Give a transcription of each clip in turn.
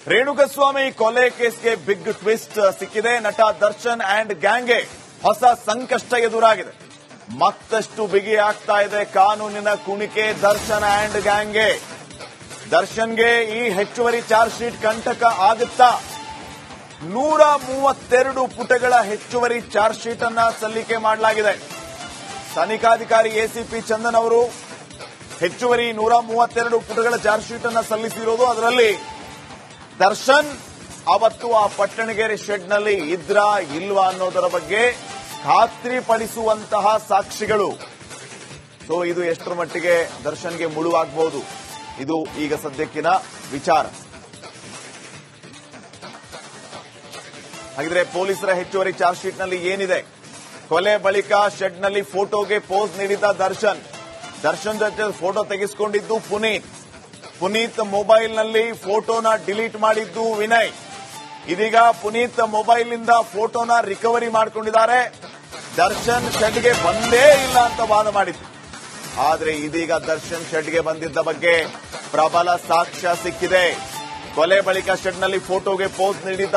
ರೇಣುಕಸ್ವಾಮಿ ಕೊಲೆ ಕೇಸ್ಗೆ big twist ಸಿಕ್ಕಿದೆ. ನಟ ದರ್ಶನ್ ಅಂಡ್ ಗ್ಯಾಂಗ್ಗೆ ಹೊಸ ಸಂಕಷ್ಟ ಎದುರಾಗಿದೆ. ಮತ್ತಷ್ಟು ಬಿಗಿ ಆಗ್ತಾ ಇದೆ ಕಾನೂನಿನ ಕುಣಿಕೆ ದರ್ಶನ್ ಅಂಡ್ ಗ್ಯಾಂಗ್ಗೆ. ದರ್ಶನ್ಗೆ ಈ ಹೆಚ್ಚುವರಿ ಚಾರ್ಜ್ ಶೀಟ್ ಕಂಟಕ ಆಗುತ್ತಾ? 132 ಪುಟಗಳ ಹೆಚ್ಚುವರಿ ಚಾರ್ಜ್ ಶೀಟ್ ಅನ್ನ ಸಲ್ಲಿಕೆ ಮಾಡಲಾಗಿದೆ. ತನಿಖಾಧಿಕಾರಿ ಎಸಿಪಿ ಚಂದನ್ ಅವರು ಹೆಚ್ಚುವರಿ 132 ಪುಟಗಳ ಚಾರ್ಜ್ ಶೀಟ್ ಅನ್ನ ಸಲ್ಲಿಸಿರೋದು. ಅದರಲ್ಲಿ ದರ್ಶನ್ ಅವತ್ತು ಆ ಪಟ್ಟಣಗೆರೆ ಶೆಡ್ನಲ್ಲಿ ಇದ್ರಾ ಇಲ್ವಾ ಅನ್ನೋದರ ಬಗ್ಗೆ ಖಾತ್ರಿಪಡಿಸುವಂತಹ ಸಾಕ್ಷಿಗಳು. ಸೊ ಇದು ಎಷ್ಟರ ಮಟ್ಟಿಗೆ ದರ್ಶನ್ಗೆ ಮುಳುವಾಗಬಹುದು, ಇದು ಈಗ ಸದ್ಯಕ್ಕಿನ ವಿಚಾರ. ಹಾಗಿದ್ರೆ ಪೊಲೀಸರ ಹೆಚ್ಚುವರಿ ಚಾರ್ಜ್ ಶೀಟ್ನಲ್ಲಿ ಏನಿದೆ? ಕೊಲೆ ಬಳಿಕ ಶೆಡ್ನಲ್ಲಿ ಫೋಟೋಗೆ ಪೋಸ್ ನೀಡಿದ ದರ್ಶನ್ ಜೊತೆ ಫೋಟೋ ತೆಗೆಸಿಕೊಂಡಿದ್ದು ಪುನೀತ್ ಮೊಬೈಲ್ನಲ್ಲಿ ಫೋಟೋನ ಡಿಲೀಟ್ ಮಾಡಿದ್ದು ವಿನಯ್. ಇದೀಗ ಪುನೀತ್ ಮೊಬೈಲ್ನಿಂದ ಫೋಟೋನ ರಿಕವರಿ ಮಾಡಿಕೊಂಡಿದ್ದಾರೆ. ದರ್ಶನ್ ಶೆಡ್ಗೆ ಬಂದೇ ಇಲ್ಲ ಅಂತ ವಾದ ಮಾಡಿದ್ರು. ಆದರೆ ಇದೀಗ ದರ್ಶನ್ ಶೆಡ್ಗೆ ಬಂದಿದ್ದ ಬಗ್ಗೆ ಪ್ರಬಲ ಸಾಕ್ಷ್ಯ ಸಿಕ್ಕಿದೆ. ಕೊಲೆ ಬಳಿಕ ಶೆಡ್ನಲ್ಲಿ ಫೋಟೋಗೆ ಪೋಸ್ ನೀಡಿದ್ದ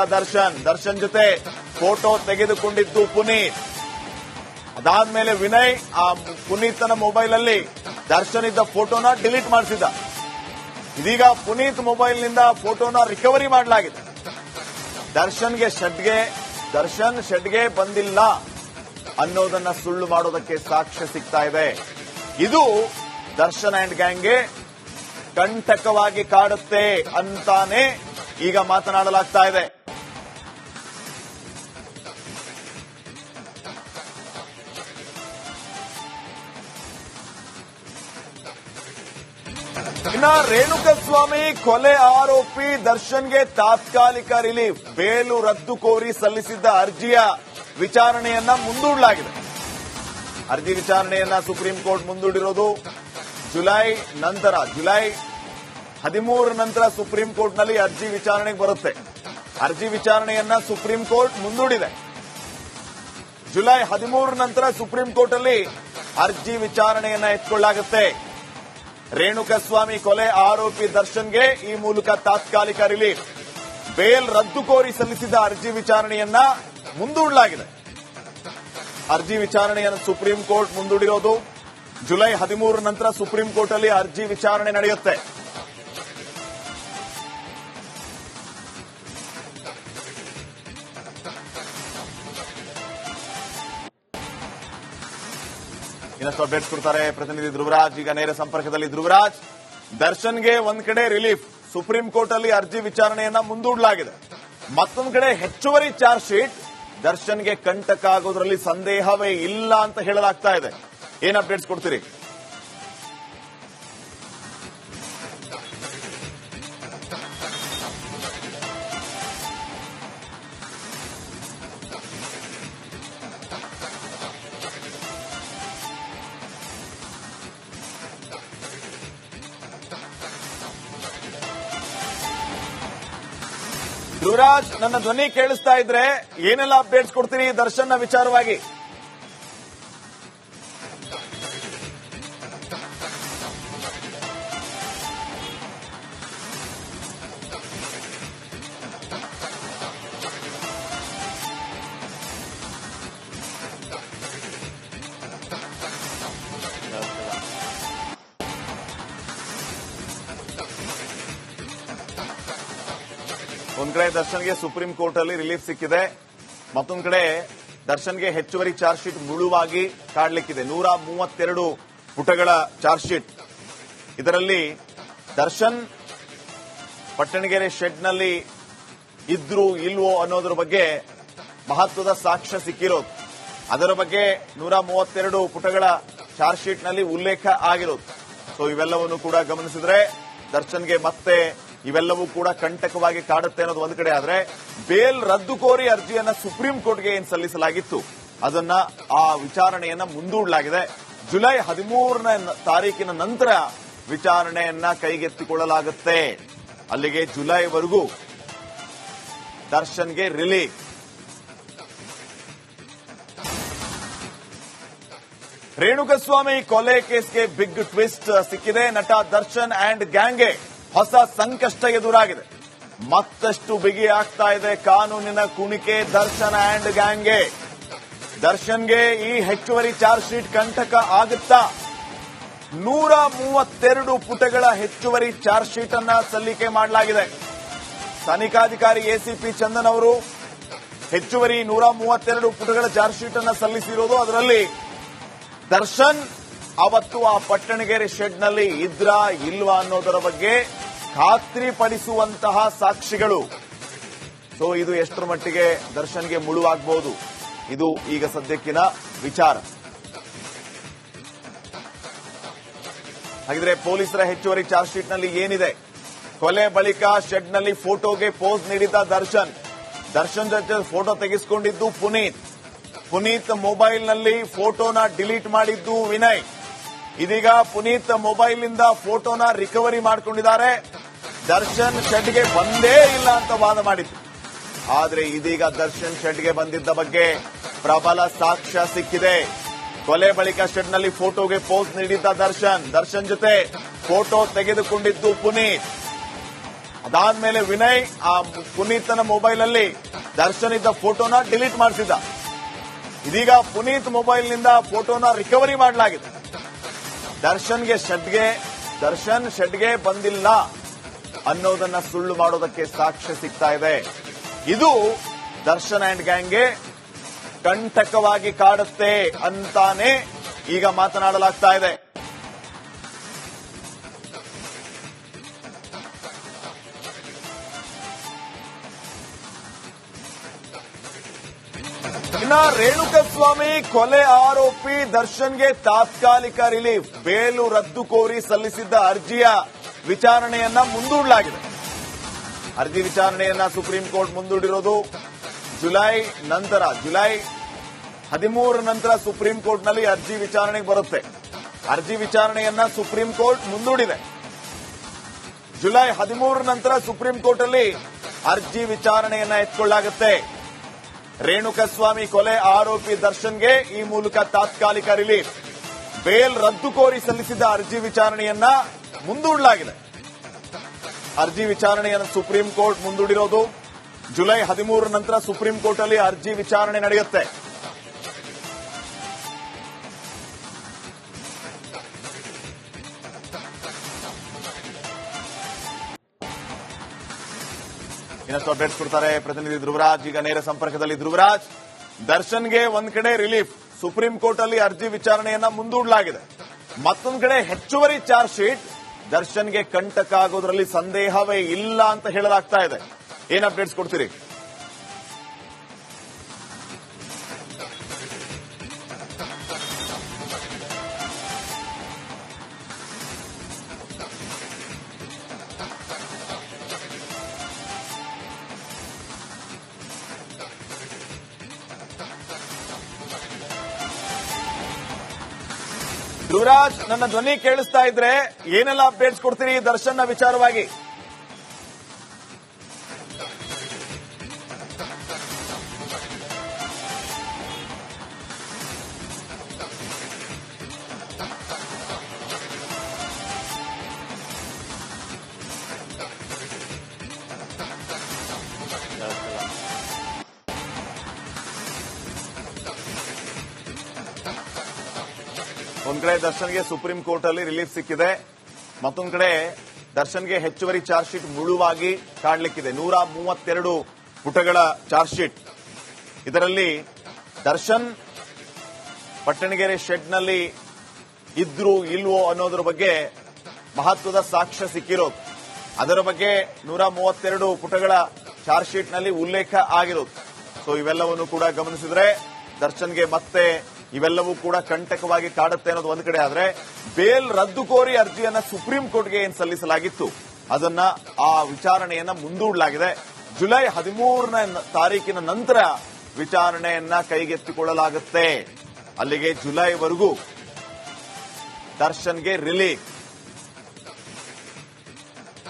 ದರ್ಶನ್ ಜೊತೆ ಫೋಟೋ ತೆಗೆದುಕೊಂಡಿದ್ದು ಪುನೀತ್. ಅದಾದ್ಮೇಲೆ ವಿನಯ್ ಆ ಪುನೀತನ ಮೊಬೈಲ್ ಅಲ್ಲಿ ದರ್ಶನ್ ಇದ್ದ ಫೋಟೋನ ಡಿಲೀಟ್ ಮಾಡಿಸಿದ್ದ. ಇದೀಗ ಪುನೀತ್ ಮೊಬೈಲ್ನಿಂದ ಫೋಟೋನ ರಿಕವರಿ ಮಾಡಲಾಗಿದೆ. ದರ್ಶನ್ ಶೆಡ್ಗೆ ಬಂದಿಲ್ಲ ಅನ್ನೋದನ್ನ ಸುಳ್ಳು ಮಾಡೋದಕ್ಕೆ ಸಾಕ್ಷ್ಯ ಸಿಗ್ತಾ ಇದೆ. ಇದು ದರ್ಶನ್ ಅಂಡ್ ಗ್ಯಾಂಗ್ಗೆ ಕಂಟಕವಾಗಿ ಕಾಡುತ್ತೆ ಅಂತಾನೆ ಈಗ ಮಾತನಾಡಲಾಗ್ತಾ ಇದೆ. ಇನ್ನ ರೇಣುಕಸ್ವಾಮಿ ಕೊಲೆ ಆರೋಪಿ ದರ್ಶನ್ಗೆ ತಾತ್ಕಾಲಿಕ ರಿಲೀಫ್, ಬೇಲು ರದ್ದು ಕೋರಿ ಸಲ್ಲಿಸಿದ್ದ ಅರ್ಜಿಯ ವಿಚಾರಣೆಯನ್ನ ಮುಂದೂಡಲಾಗಿದೆ. ಅರ್ಜಿ ವಿಚಾರಣೆಯನ್ನ ಸುಪ್ರೀಂ ಕೋರ್ಟ್ ಮುಂದೂಡಿರೋದು ಜುಲೈ 13 ನಂತರ ಸುಪ್ರೀಂ ಕೋರ್ಟ್ನಲ್ಲಿ ಅರ್ಜಿ ವಿಚಾರಣೆಗೆ ಬರುತ್ತೆ. ಅರ್ಜಿ ವಿಚಾರಣೆಯನ್ನ ಸುಪ್ರೀಂ ಕೋರ್ಟ್ ಮುಂದೂಡಿದೆ. ಜುಲೈ 13 ನಂತರ ಸುಪ್ರೀಂ ಕೋರ್ಟ್ ಅಲ್ಲಿ ಅರ್ಜಿ ವಿಚಾರಣೆಯನ್ನ ಎತ್ಕೊಳ್ಳಲಾಗುತ್ತೆ. ರೇಣುಕಸ್ವಾಮಿ ಕೊಲೆ ಆರೋಪಿ ದರ್ಶನ್ಗೆ ಈ ಮೂಲಕ ತಾತ್ಕಾಲಿಕ ರಿಲೀಫ್, ಬೇಲ್ ರದ್ದು ಕೋರಿ ಸಲ್ಲಿಸಿದ ಅರ್ಜಿ ವಿಚಾರಣೆಯನ್ನ ಮುಂದೂಡಲಾಗಿದೆ. ಅರ್ಜಿ ವಿಚಾರಣೆಯನ್ನು ಸುಪ್ರೀಂ ಕೋರ್ಟ್ ಮುಂದೂಡಿರೋದು ಜುಲೈ 13 ನಂತರ ಸುಪ್ರೀಂ ಕೋರ್ಟ್ ಅಲ್ಲಿ ಅರ್ಜಿ ವಿಚಾರಣೆ ನಡೆಯುತ್ತೆ. ಇನ್ನಷ್ಟು ಅಪ್ಡೇಟ್ಸ್ ಕೊಡ್ತಾರೆ ಪ್ರತಿನಿಧಿ ಧ್ರುವರಾಜ್. ಈಗ ನೇರ ಸಂಪರ್ಕದಲ್ಲಿ ಧ್ರುವರಾಜ್. ದರ್ಶನ್ಗೆ ಒಂದ್ ಕಡೆ ರಿಲೀಫ್, ಸುಪ್ರೀಂ ಕೋರ್ಟ್ ಅಲ್ಲಿ ಅರ್ಜಿ ವಿಚಾರಣೆಯನ್ನ ಮುಂದೂಡಲಾಗಿದೆ. ಮತ್ತೊಂದು ಕಡೆ ಹೆಚ್ಚುವರಿ ಚಾರ್ಜ್ ಶೀಟ್ ದರ್ಶನ್ಗೆ ಕಂಟಕ ಆಗೋದ್ರಲ್ಲಿ ಸಂದೇಹವೇ ಇಲ್ಲ ಅಂತ ಹೇಳಲಾಗ್ತಾ ಇದೆ. ಏನ್ ಅಪ್ಡೇಟ್ಸ್ ಕೊಡ್ತೀರಿ? ಧ್ರುವರಾಜ್, ನನ್ನ ಧ್ವನಿ ಕೇಳಿಸ್ತಾ ಇದ್ರೆ ಏನೆಲ್ಲ ಅಪ್ಡೇಟ್ಸ್ ಕೊಡ್ತೀರಿ ದರ್ಶನ್ನ ವಿಚಾರವಾಗಿ? ಒಂದ್ ಕಡೆ ದರ್ಶನ್ಗೆ ಸುಪ್ರೀಂ ಕೋರ್ಟ್ ಅಲ್ಲಿ ರಿಲೀಫ್ ಸಿಕ್ಕಿದೆ, ಮತ್ತೊಂದ್ ಕಡೆ ದರ್ಶನ್ಗೆ ಹೆಚ್ಚುವರಿ ಚಾರ್ಜ್ ಶೀಟ್ ಮುಳುವಾಗಿ ಕಾಡ್ಲಿಕ್ಕಿದೆ. 132 ಪುಟಗಳ ಚಾರ್ಜ್ ಶೀಟ್. ಇದರಲ್ಲಿ ದರ್ಶನ್ ಪಟ್ಟಣಗೆರೆ ಶೆಡ್ನಲ್ಲಿ ಇದ್ರು ಇಲ್ವೋ ಅನ್ನೋದ್ರ ಬಗ್ಗೆ ಮಹತ್ವದ ಸಾಕ್ಷ್ಯ ಸಿಕ್ಕಿರೋದು. ಅದರ ಬಗ್ಗೆ 132 ಪುಟಗಳ ಚಾರ್ಜ್ ಶೀಟ್ನಲ್ಲಿ ಉಲ್ಲೇಖ ಆಗಿರೋದು. ಸೊ ಇವೆಲ್ಲವನ್ನು ಕೂಡ ಗಮನಿಸಿದ್ರೆ ದರ್ಶನ್ಗೆ ಮತ್ತೆ ಇವೆಲ್ಲವೂ ಕೂಡ ಕಂಟಕವಾಗಿ ಕಾಡುತ್ತೆ ಅನ್ನೋದು ಒಂದು ಕಡೆ. ಆದ್ರೆ ಬೇಲ್ ರದ್ದು ಕೋರಿ ಅರ್ಜಿಯನ್ನ ಸುಪ್ರೀಂ ಕೋರ್ಟ್ಗೆ ಏನ್ ಸಲ್ಲಿಸಲಾಗಿತ್ತು ಅದನ್ನ ಆ ವಿಚಾರಣೆಯನ್ನ ಮುಂದೂಡಲಾಗಿದೆ. ಜುಲೈ 13ನೇ ತಾರೀಕಿನ ನಂತರ ವಿಚಾರಣೆಯನ್ನ ಕೈಗೆತ್ತಿಕೊಳ್ಳಲಾಗುತ್ತೆ. ಅಲ್ಲಿಗೆ ಜುಲೈವರೆಗೂ ದರ್ಶನ್ಗೆ ರಿಲೀಫ್. ರೇಣುಕಸ್ವಾಮಿ ಕೊಲೆ ಕೇಸ್ಗೆ ಬಿಗ್ ಟ್ವಿಸ್ಟ್ ಸಿಕ್ಕಿದೆ. ನಟ ದರ್ಶನ್ ಅಂಡ್ ಗ್ಯಾಂಗ್ಗೆ ಹೊಸ ಸಂಕಷ್ಟ ಎದುರಾಗಿದೆ. ಮತ್ತಷ್ಟು ಬಿಗಿ ಆಗ್ತಾ ಇದೆ ಕಾನೂನಿನ ಕುಣಿಕೆ ದರ್ಶನ್ ಅಂಡ್ ಗ್ಯಾಂಗ್ಗೆ. ದರ್ಶನ್ಗೆ ಈ ಹೆಚ್ಚುವರಿ ಚಾರ್ಜ್ ಶೀಟ್ ಕಂಟಕ ಆಗುತ್ತಾ? 132 ಪುಟಗಳ ಹೆಚ್ಚುವರಿ ಚಾರ್ಜ್ ಶೀಟ್ ಅನ್ನ ಸಲ್ಲಿಕೆ ಮಾಡಲಾಗಿದೆ. ತನಿಖಾಧಿಕಾರಿ ಎಸಿಪಿ ಚಂದನ್ ಅವರು ಹೆಚ್ಚುವರಿ 132 ಪುಟಗಳ ಚಾರ್ಜ್ ಶೀಟ್ ಅನ್ನ ಸಲ್ಲಿಸಿರೋದು. ಅದರಲ್ಲಿ ದರ್ಶನ್ ಅವತ್ತು ಆ ಪಟ್ಟಣಗೆರೆ ಶೆಡ್ನಲ್ಲಿ ಇದ್ರಾ ಇಲ್ವಾ ಅನ್ನೋದರ ಬಗ್ಗೆ ಖಾತ್ರಿಪಡಿಸುವಂತಹ ಸಾಕ್ಷಿಗಳು. ಸೊ ಇದು ಎಷ್ಟರ ಮಟ್ಟಿಗೆ ದರ್ಶನ್ಗೆ ಮುಳುವಾಗಬಹುದು, ಇದು ಈಗ ಸದ್ಯಕ್ಕಿನ ವಿಚಾರ. ಹಾಗಿದ್ರೆ ಪೊಲೀಸರ ಹೆಚ್ಚುವರಿ ಚಾರ್ಜ್ ಶೀಟ್ನಲ್ಲಿ ಏನಿದೆ? ಕೊಲೆ ಬಳಿಕ ಶೆಡ್ನಲ್ಲಿ ಫೋಟೋಗೆ ಪೋಸ್ ನೀಡಿದ್ದ ದರ್ಶನ್ ಜೊತೆ ಫೋಟೋ ತೆಗೆಸಿಕೊಂಡಿದ್ದು ಪುನೀತ್ ಮೊಬೈಲ್ನಲ್ಲಿ ಫೋಟೋನ ಡಿಲೀಟ್ ಮಾಡಿದ್ದು ವಿನಯ್. ಇದೀಗ ಪುನೀತ್ ಮೊಬೈಲ್ನಿಂದ ಫೋಟೋನ ರಿಕವರಿ ಮಾಡಿಕೊಂಡಿದ್ದಾರೆ. ದರ್ಶನ್ ಶೆಡ್ಗೆ ಬಂದೇ ಇಲ್ಲ ಅಂತ ವಾದ ಮಾಡಿದ್ರು. ಆದರೆ ಇದೀಗ ದರ್ಶನ್ ಶೆಡ್ಗೆ ಬಂದಿದ್ದ ಬಗ್ಗೆ ಪ್ರಬಲ ಸಾಕ್ಷ್ಯ ಸಿಕ್ಕಿದೆ. ಕೊಲೆ ಬಳಿಕ ಶೆಡ್ನಲ್ಲಿ ಫೋಟೋಗೆ ಪೋಸ್ ನೀಡಿದ್ದ ದರ್ಶನ್ ಜೊತೆ ಫೋಟೋ ತೆಗೆದುಕೊಂಡಿದ್ದು ಪುನೀತ್. ಅದಾದ್ಮೇಲೆ ವಿನಯ್ ಆ ಪುನೀತನ ಮೊಬೈಲ್ ಅಲ್ಲಿ ದರ್ಶನ್ ಇದ್ದ ಫೋಟೋನ ಡಿಲೀಟ್ ಮಾಡಿಸಿದ್ದ. ಇದೀಗ ಪುನೀತ್ ಮೊಬೈಲ್ನಿಂದ ಫೋಟೋನ ರಿಕವರಿ ಮಾಡಲಾಗಿದೆ. ದರ್ಶನ್ ಶೆಡ್ಗೆ ಬಂದಿಲ್ಲ ಅನ್ನೋದನ್ನ ಸುಳ್ಳು ಮಾಡೋದಕ್ಕೆ ಸಾಕ್ಷ್ಯ ಸಿಗ್ತಾ ಇದೆ. ಇದು ದರ್ಶನ್ ಅಂಡ್ ಗ್ಯಾಂಗ್ಗೆ ಕಂಟಕವಾಗಿ ಕಾಡುತ್ತೆ ಅಂತಾನೆ ಈಗ ಮಾತನಾಡಲಾಗ್ತಾ ಇದೆ. ಇನ್ನ ರೇಣುಕಸ್ವಾಮಿ ಕೊಲೆ ಆರೋಪಿ ದರ್ಶನ್ಗೆ ತಾತ್ಕಾಲಿಕ ರಿಲೀಫ್, ಬೇಲು ರದ್ದು ಕೋರಿ ಸಲ್ಲಿಸಿದ್ದ ಅರ್ಜಿಯ ವಿಚಾರಣೆಯನ್ನ ಮುಂದೂಡಲಾಗಿದೆ. ಅರ್ಜಿ ವಿಚಾರಣೆಯನ್ನ ಸುಪ್ರೀಂ ಕೋರ್ಟ್ ಮುಂದೂಡಿರೋದು ಜುಲೈ 13 ನಂತರ ಸುಪ್ರೀಂ ಕೋರ್ಟ್ನಲ್ಲಿ ಅರ್ಜಿ ವಿಚಾರಣೆಗೆ ಬರುತ್ತೆ. ಅರ್ಜಿ ವಿಚಾರಣೆಯನ್ನ ಸುಪ್ರೀಂ ಕೋರ್ಟ್ ಮುಂದೂಡಿದೆ. ಜುಲೈ 13 ನಂತರ ಸುಪ್ರೀಂ ಕೋರ್ಟ್ ಅಲ್ಲಿ ಅರ್ಜಿ ವಿಚಾರಣೆಯನ್ನ ಎತ್ಕೊಳ್ಳಲಾಗುತ್ತೆ. ರೇಣುಕಸ್ವಾಮಿ ಕೊಲೆ ಆರೋಪಿ ದರ್ಶನ್ಗೆ ಈ ಮೂಲಕ ತಾತ್ಕಾಲಿಕ ರಿಲೀಫ್, ಬೇಲ್ ರದ್ದು ಕೋರಿ ಸಲ್ಲಿಸಿದ್ದ ಅರ್ಜಿ ವಿಚಾರಣೆಯನ್ನ ಮುಂದೂಡಲಾಗಿದೆ. ಅರ್ಜಿ ವಿಚಾರಣೆಯನ್ನು ಸುಪ್ರೀಂ ಕೋರ್ಟ್ ಮುಂದೂಡಿರೋದು ಜುಲೈ 13 ನಂತರ ಸುಪ್ರೀಂ ಕೋರ್ಟ್ ಅಲ್ಲಿ ಅರ್ಜಿ ವಿಚಾರಣೆ ನಡೆಯುತ್ತೆ. ಇನ್ನಷ್ಟು ಅಪ್ಡೇಟ್ಸ್ ಕೊಡ್ತಾರೆ ಪ್ರತಿನಿಧಿ ಧ್ರುವರಾಜ್. ಈಗ ನೇರ ಸಂಪರ್ಕದಲ್ಲಿ ಧ್ರುವರಾಜ್, ದರ್ಶನ್ಗೆ ಒಂದ್ ಕಡೆ ರಿಲೀಫ್, ಸುಪ್ರೀಂ ಕೋರ್ಟ್ ಅಲ್ಲಿ ಅರ್ಜಿ ವಿಚಾರಣೆಯನ್ನ ಮುಂದೂಡಲಾಗಿದೆ. ಮತ್ತೊಂದು ಕಡೆ ಹೆಚ್ಚುವರಿ ಚಾರ್ಜ್ ಶೀಟ್ ದರ್ಶನ್ಗೆ ಕಂಟಕ ಆಗೋದ್ರಲ್ಲಿ ಸಂದೇಹವೇ ಇಲ್ಲ ಅಂತ ಹೇಳಲಾಗ್ತಾ ಇದೆ. ಏನ್ ಅಪ್ಡೇಟ್ಸ್ ಕೊಡ್ತೀರಿ? ಧ್ರುವರಾಜ್, ನನ್ನ ಧ್ವನಿ ಕೇಳಿಸ್ತಾ ಇದ್ರೆ ಏನೆಲ್ಲ ಅಪ್ಡೇಟ್ಸ್ ಕೊಡ್ತೀರಿ ದರ್ಶನ್ ನ ವಿಚಾರವಾಗಿ? ಒಂದ್ ಕಡೆ ದರ್ಶನ್ಗೆ ಸುಪ್ರೀಂ ಕೋರ್ಟ್ ಅಲ್ಲಿ ರಿಲೀಫ್ ಸಿಕ್ಕಿದೆ, ಮತ್ತೊಂದ್ ಕಡೆ ದರ್ಶನ್ಗೆ ಹೆಚ್ಚುವರಿ ಚಾರ್ಜ್ ಶೀಟ್ ಮುಳುವಾಗಿ ಕಾಡ್ಲಿಕ್ಕಿದೆ. 132 ಪುಟಗಳ ಚಾರ್ಜ್ ಶೀಟ್. ಇದರಲ್ಲಿ ದರ್ಶನ್ ಪಟ್ಟಣಗೆರೆ ಶೆಡ್ನಲ್ಲಿ ಇದ್ರು ಇಲ್ವೋ ಅನ್ನೋದ್ರ ಬಗ್ಗೆ ಮಹತ್ವದ ಸಾಕ್ಷ್ಯ ಸಿಕ್ಕಿರೋದು. ಅದರ ಬಗ್ಗೆ 132 ಪುಟಗಳ ಚಾರ್ಜ್ ಶೀಟ್ನಲ್ಲಿ ಉಲ್ಲೇಖ ಆಗಿರೋದು. ಸೊ ಇವೆಲ್ಲವನ್ನು ಕೂಡ ಗಮನಿಸಿದ್ರೆ ದರ್ಶನ್ಗೆ ಮತ್ತೆ ಇವೆಲ್ಲವೂ ಕೂಡ ಕಂಟಕವಾಗಿ ಕಾಡುತ್ತೆ ಅನ್ನೋದು ಒಂದು ಕಡೆ ಆದ್ರೆ, ಬೇಲ್ ರದ್ದು ಕೋರಿ ಅರ್ಜಿಯನ್ನ ಸುಪ್ರೀಂ ಕೋರ್ಟ್ಗೆ ಏನ್ ಸಲ್ಲಿಸಲಾಗಿತ್ತು ಅದನ್ನ ಆ ವಿಚಾರಣೆಯನ್ನ ಮುಂದೂಡಲಾಗಿದೆ. ಜುಲೈ 13ನೇ ತಾರೀಕಿನ ನಂತರ ವಿಚಾರಣೆಯನ್ನ ಕೈಗೆತ್ತಿಕೊಳ್ಳಲಾಗುತ್ತೆ. ಅಲ್ಲಿಗೆ ಜುಲೈವರೆಗೂ ದರ್ಶನ್ಗೆ ರಿಲೀಫ್.